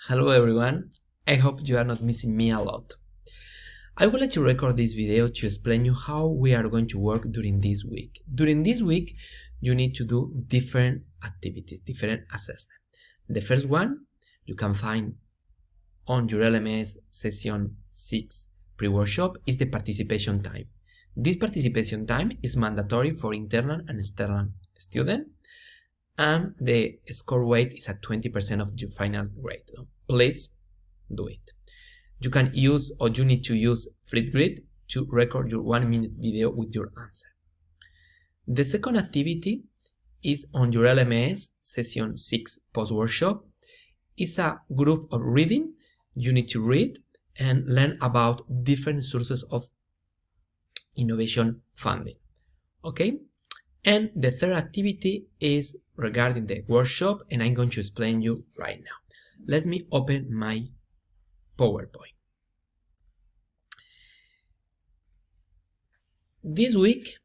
Hello everyone, I hope you are not missing me a lot. I would like to record this video to explain you how we are going to work during this week. During this week, you need to do different activities, different assessments. The first one you can find on your LMS session 6 pre-workshop is the participation time. This participation time is mandatory for internal and external students, and the score weight is at 20% of your final grade. Please do it. You can use, or you need to use, Flipgrid to record your 1-minute video with your answer. The second activity is on your LMS session 6 post-workshop. It's a group of reading. You need to read and learn about different sources of innovation funding. Okay? And the third activity is regarding the workshop, and I'm going to explain you right now. Let me open my PowerPoint. This week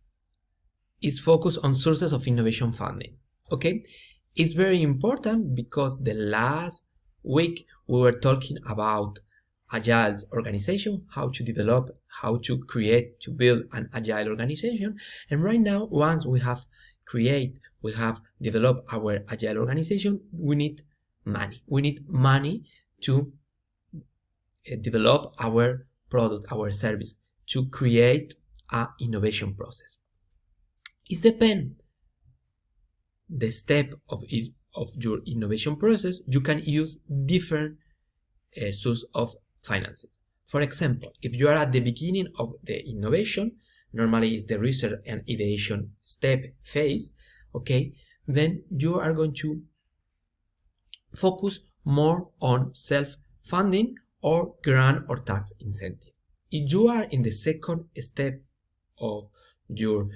is focused on sources of innovation funding. Okay? It's very important because the last week we were talking about agile organization, how to develop, how to create, to build an agile organization. And right now, once we have developed our agile organization, we need money. We need money to develop our product, our service, to create an innovation process. It depends the step of your innovation process. You can use different sources of finances. For example, if you are at the beginning of the innovation, normally it's the research and ideation step phase, okay, then you are going to focus more on self-funding or grant or tax incentive. If you are in the second step of your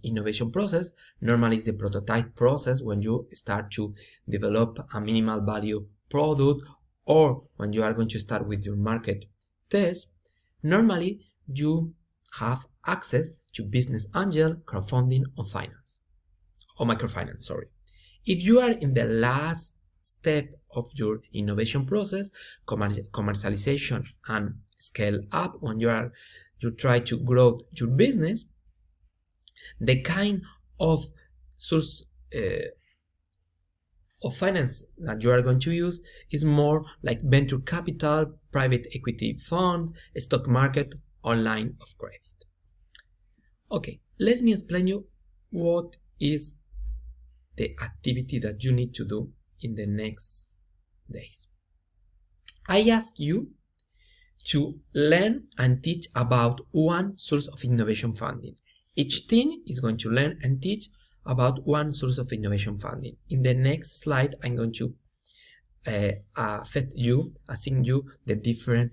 innovation process, normally it's the prototype process, when you start to develop a minimal value product, or when you are going to start with your market test. Normally you have access to business angel, crowdfunding, or finance, or microfinance, sorry. If you are in the last step of your innovation process, commercialization and scale up, when you try to grow your business, the kind of source of finance that you are going to use is more like venture capital, private equity fund, stock market, or line of credit. Okay, let me explain you what is the activity that you need to do in the next days. I ask you to learn and teach about one source of innovation funding. Each team is going to learn and teach about one source of innovation funding. In the next slide, I'm going to assign you the different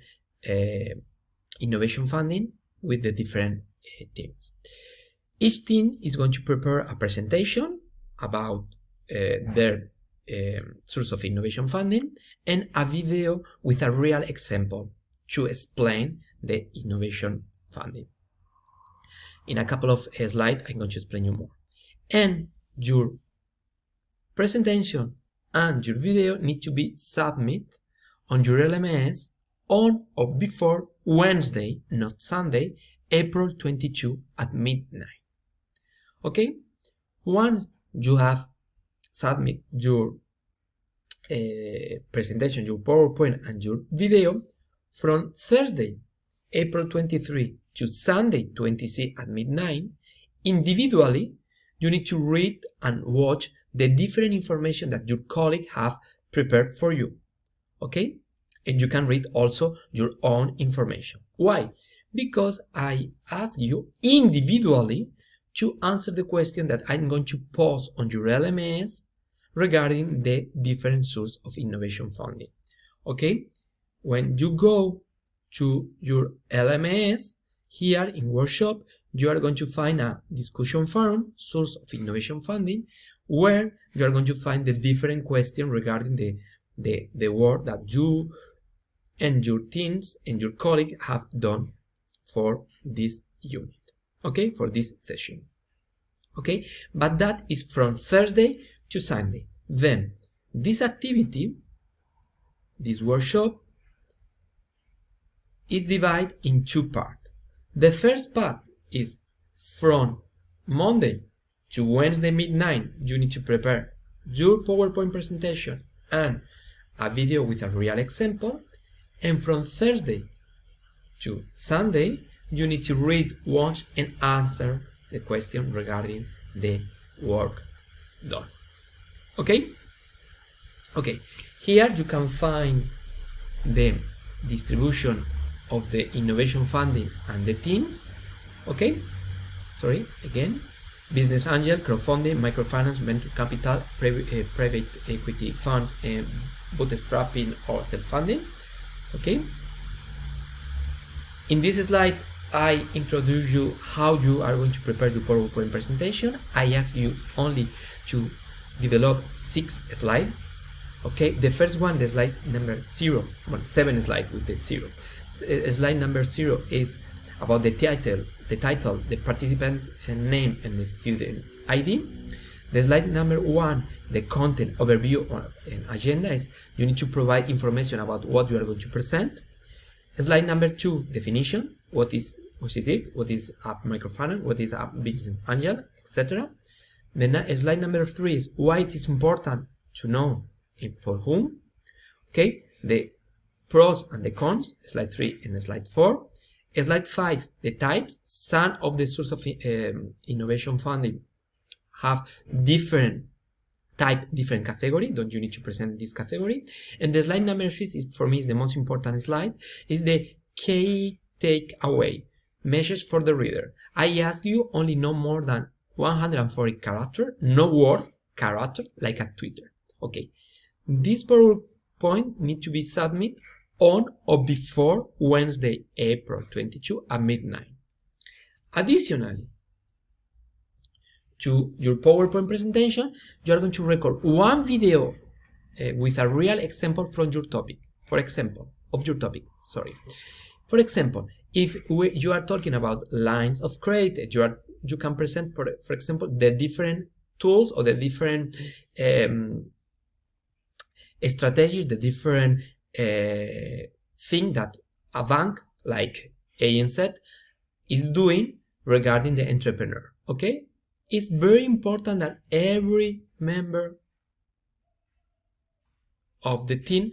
innovation funding with the different teams. Each team is going to prepare a presentation about their source of innovation funding and a video with a real example to explain the innovation funding. In a couple of slides, I'm going to explain you more. And your presentation and your video need to be submitted on your LMS on or before Wednesday, not Sunday, April 22 at midnight. Okay? Once you have submitted your presentation, your PowerPoint, and your video, from Thursday, April 23 to Sunday 26 at midnight, individually, you need to read and watch the different information that your colleague have prepared for you. Okay? And you can read also your own information. Why? Because I ask you individually to answer the question that I'm going to post on your LMS regarding the different sources of innovation funding. Okay? When you go to your LMS, here in workshop, you are going to find a discussion forum, source of innovation funding, where you are going to find the different questions regarding the work that you and your teams and your colleague have done for this unit, okay, for this session. Okay, but that is from Thursday to Sunday. Then this activity this workshop is divided in two parts. The first part is from Monday to Wednesday midnight. You need to prepare your PowerPoint presentation and a video with a real example. And from Thursday to Sunday, you need to read, watch, and answer the question regarding the work done. Okay? Okay, here you can find the distribution of the innovation funding and the teams. Okay, sorry, again, business angel, crowdfunding, microfinance, venture capital, private equity funds, and bootstrapping or self-funding. Okay, in this slide I introduce you how you are going to prepare your PowerPoint presentation. I ask you only to develop 6 slides. Okay, the first one, the slide number 0, well, 7 slides with the 0. Slide number 0 is about the title, the participant name, and the student ID. The slide number 1, the content overview and agenda, is you need to provide information about what you are going to present. Slide number 2, definition, what is it, what is a microfinance, what is a business angel, etc. Then slide number 3 is why it is important to know for whom. Okay, the pros and the cons, slide 3 and slide 4. Slide 5, the types. Some of the source of innovation funding have different type, different category. Don't you need to present this category? And the slide number 6 is, for me, is the most important slide, is the key takeaway message for the reader. I ask you only no more than 140 characters, no word, character, like a Twitter. Okay, this PowerPoint need to be submitted on or before Wednesday, April 22 at midnight. Additionally, to your PowerPoint presentation, you are going to record one video with a real example from your topic. For example, For example, if you are talking about lines of credit, you can present, for example, the different tools or the different strategies, the different thing that a bank like ANZ is doing regarding the entrepreneur. Okay, it's very important that every member of the team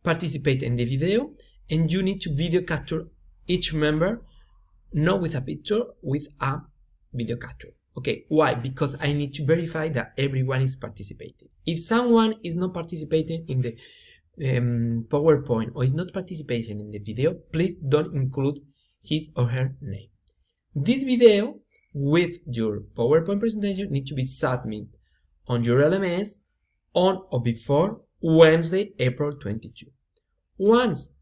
participate in the video, and you need to video capture each member, not with a picture, with a video capture. Okay, why? Because I need to verify that everyone is participating. If someone is not participating in the PowerPoint or is not participating in the video, please don't include his or her name. This video with your PowerPoint presentation needs to be submitted on your LMS on or before Wednesday, April 22. Once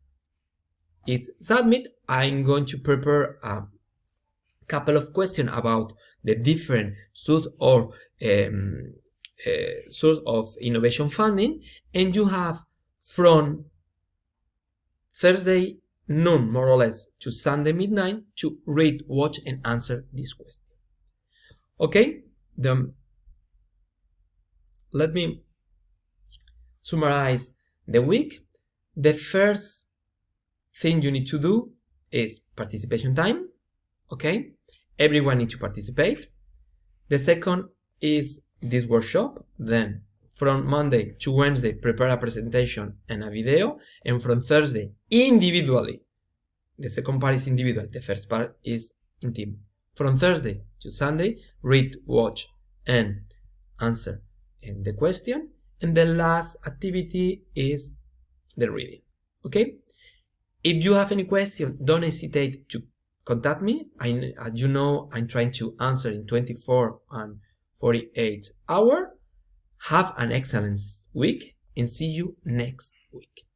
it's submitted, I'm going to prepare a couple of questions about the different source of innovation funding, and you have from Thursday noon, more or less, to Sunday midnight to read, watch, and answer this question. Okay, then let me summarize the week. The first thing you need to do is participation time. Okay, everyone needs to participate. The second is this workshop. Then from Monday to Wednesday, prepare a presentation and a video, and from Thursday individually. The second part is individual, the first part is in team. From Thursday to Sunday, read, watch, and answer the question, and the last activity is the reading. Okay, if you have any question, don't hesitate to contact me. As you know, I'm trying to answer in 24 and 48 hours. Have an excellent week and see you next week.